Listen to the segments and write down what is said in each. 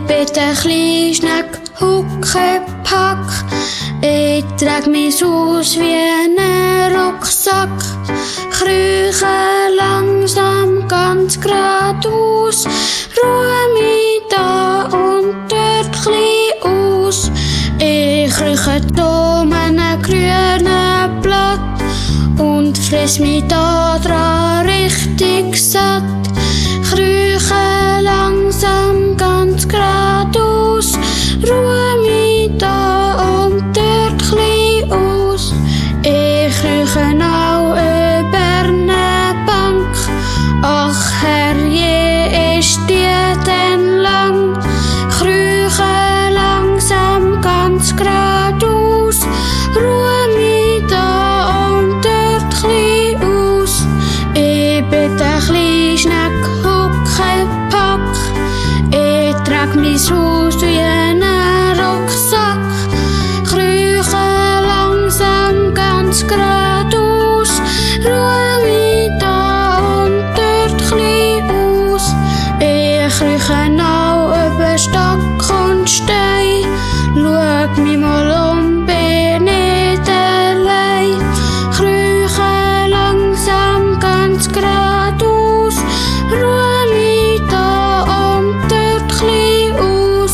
bin der kleine Schneck, Huckepack. Ich trag mein Haus wie einen Rucksack. Krieche langsam ganz geradeaus, ruhe mich da und dort klein aus. Ich krieche da um einen grünen Blatt und friss mich da dran richtig satt. Krieche langsam ganz geradeaus, ruhe mich da und dort klein aus. Ich krieche auch über ne Bank, ach herrje, ist die denn lang? Krieche langsam ganz geradeaus, ruhe mich da und dort klein aus. Ich bin der kleine Schneck, Huckepack. Ich trag mein Haus wie einen Rucksack. Krieche langsam ganz geradeaus, ruhe mich da und dort klein aus. Ich krieche auch über Stock und Stein, schau mich mal um, bin nicht allein. Krieche langsam ganz geradeaus, ruhe mich da und dort klein aus.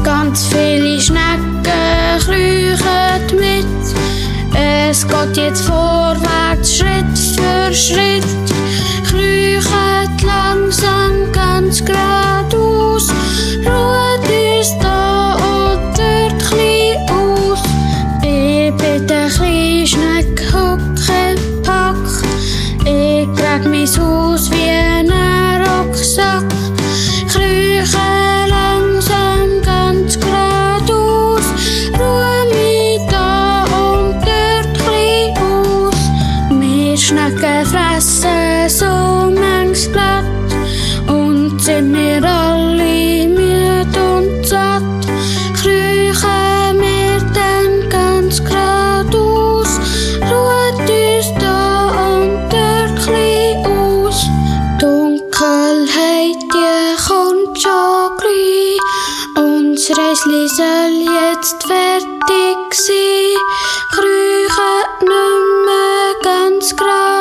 Ganz viele Schnecken kriechen mit. Es geht jetzt vorwärts, Schritt für Schritt. Kriechen langsam ganz geradeaus, ruht uns da und dort klein aus. Ich bin der kleine Schneck, Huckepack. Ich trag mein Haus wie einen Rucksack. Krieche langsam ganz geradeaus, ruhe mich da und dort klein aus. Wir Schnecken fressen so manches Blatt und sind wir alle müde und satt. Kriechen wir dann ganz geradeaus, ruht uns da und dort klein aus. Dunkelheit, die kommt schon gleich, unser Reisli soll jetzt fertig sein. Kriechen nicht mehr ganz geradeaus.